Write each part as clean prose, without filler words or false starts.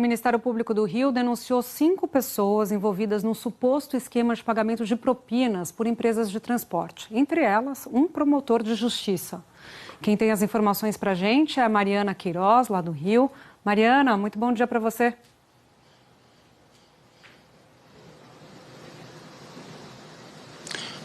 Ministério Público do Rio denunciou 5 pessoas envolvidas num suposto esquema de pagamento de propinas por empresas de transporte. Entre elas, um promotor de justiça. Quem tem as informações para a gente é a Mariana Queiroz, lá do Rio. Mariana, muito bom dia para você.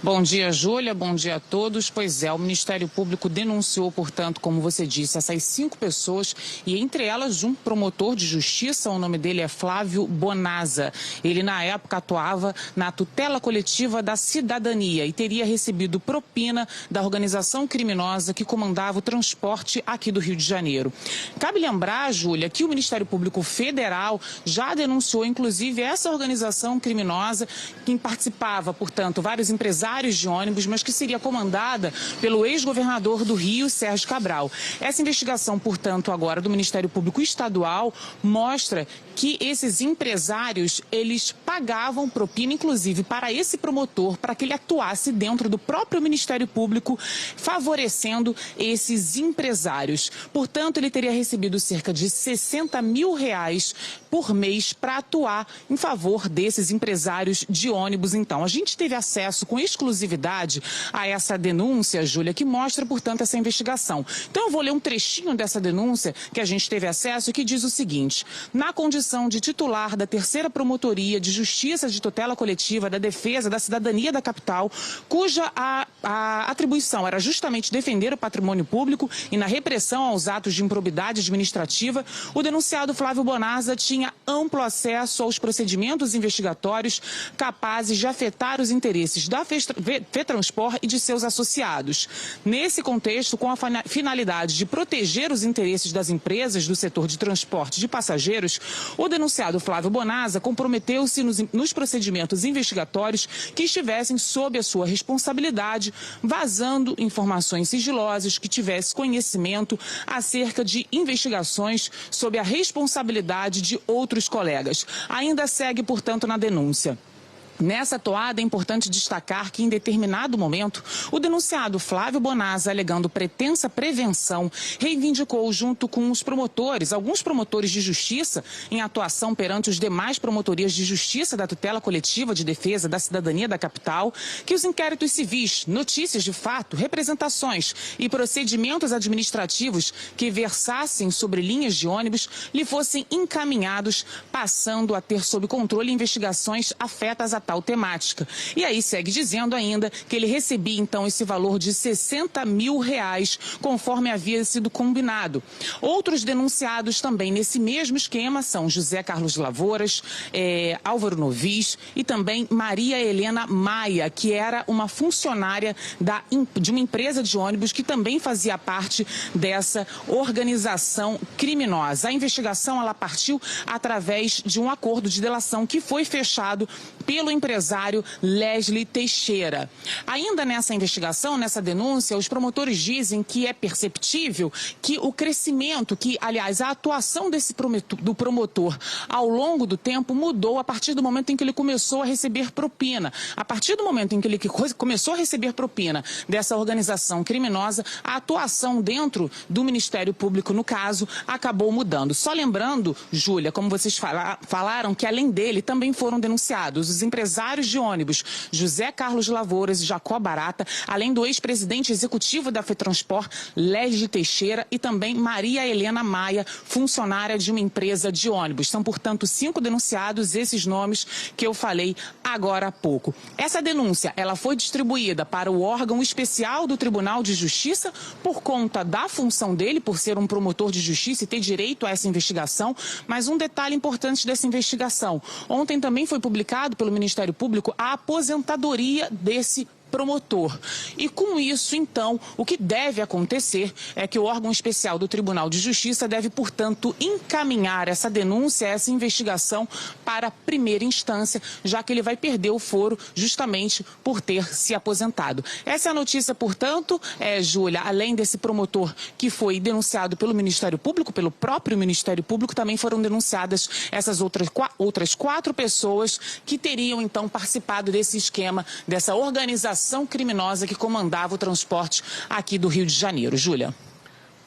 Bom dia, Júlia. Bom dia a todos. Pois é, o Ministério Público denunciou, portanto, como você disse, essas 5 pessoas e entre elas um promotor de justiça. O nome dele é Flávio Bonazza. Ele, na época, atuava na tutela coletiva da cidadania e teria recebido propina da organização criminosa que comandava o transporte aqui do Rio de Janeiro. Cabe lembrar, Júlia, que o Ministério Público Federal já denunciou, inclusive, essa organização criminosa que participava, portanto, vários empresários de ônibus, mas que seria comandada pelo ex-governador do Rio, Sérgio Cabral. Essa investigação, portanto, agora do Ministério Público Estadual mostra que esses empresários, eles pagavam propina, inclusive, para esse promotor, para que ele atuasse dentro do próprio Ministério Público, favorecendo esses empresários. Portanto, ele teria recebido cerca de R$60 mil por mês para atuar em favor desses empresários de ônibus. Então, a gente teve acesso com exclusividade a essa denúncia, Júlia, que mostra, portanto, essa investigação. Então, eu vou ler um trechinho dessa denúncia que a gente teve acesso, que diz o seguinte: na condição de titular da 3ª Promotoria de Justiça de Tutela Coletiva da Defesa da Cidadania da Capital, cuja a atribuição era justamente defender o patrimônio público e na repressão aos atos de improbidade administrativa, o denunciado Flávio Bonazza tinha amplo acesso aos procedimentos investigatórios capazes de afetar os interesses da FETranspor e de seus associados. Nesse contexto, com a finalidade de proteger os interesses das empresas do setor de transporte de passageiros, o denunciado Flávio Bonazza comprometeu-se nos procedimentos investigatórios que estivessem sob a sua responsabilidade, vazando informações sigilosas que tivesse conhecimento acerca de investigações sob a responsabilidade de outros colegas. Ainda segue, portanto, na denúncia. Nessa toada, é importante destacar que, em determinado momento, o denunciado Flávio Bonazza, alegando pretensa prevenção, reivindicou, junto com os promotores, alguns promotores de justiça, em atuação perante os demais promotorias de justiça da tutela coletiva de defesa da cidadania da capital, que os inquéritos civis, notícias de fato, representações e procedimentos administrativos que versassem sobre linhas de ônibus lhe fossem encaminhados, passando a ter sob controle investigações afetas a tal temática. E aí segue dizendo ainda que ele recebia então esse valor de R$60 mil, conforme havia sido combinado. Outros denunciados também nesse mesmo esquema são José Carlos Lavouras, Álvaro Novis e também Maria Helena Maia, que era uma funcionária de uma empresa de ônibus que também fazia parte dessa organização criminosa. A investigação ela partiu através de um acordo de delação que foi fechado pelo empresário Leslie Teixeira. Ainda nessa investigação, nessa denúncia, os promotores dizem que é perceptível que o crescimento, aliás, a atuação do promotor ao longo do tempo mudou a partir do momento em que ele começou a receber propina. A partir do momento em que ele começou a receber propina dessa organização criminosa, a atuação dentro do Ministério Público, no caso, acabou mudando. Só lembrando, Júlia, como vocês falaram, que além dele também foram denunciados os empresários de ônibus José Carlos Lavouras e Jacó Barata, além do ex-presidente executivo da FETranspor, Leslie Teixeira, e também Maria Helena Maia, funcionária de uma empresa de ônibus. São, portanto, 5 denunciados, esses nomes que eu falei agora há pouco. Essa denúncia ela foi distribuída para o órgão especial do Tribunal de Justiça por conta da função dele, por ser um promotor de justiça e ter direito a essa investigação. Mas um detalhe importante dessa investigação: ontem também foi publicado pelo Ministério Público a aposentadoria desse promotor. E com isso, então, o que deve acontecer é que o órgão especial do Tribunal de Justiça deve, portanto, encaminhar essa denúncia, essa investigação para a primeira instância, já que ele vai perder o foro justamente por ter se aposentado. Essa é a notícia, portanto, Júlia, além desse promotor que foi denunciado pelo Ministério Público, pelo próprio Ministério Público, também foram denunciadas essas outras 4 pessoas que teriam, então, participado desse esquema, dessa organização criminosa que comandava o transporte aqui do Rio de Janeiro. Júlia.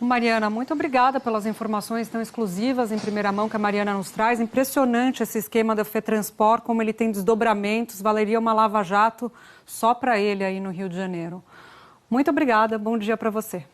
Mariana, muito obrigada pelas informações tão exclusivas em primeira mão que a Mariana nos traz. Impressionante esse esquema da FETransport, como ele tem desdobramentos, valeria uma lava-jato só para ele aí no Rio de Janeiro. Muito obrigada, bom dia para você.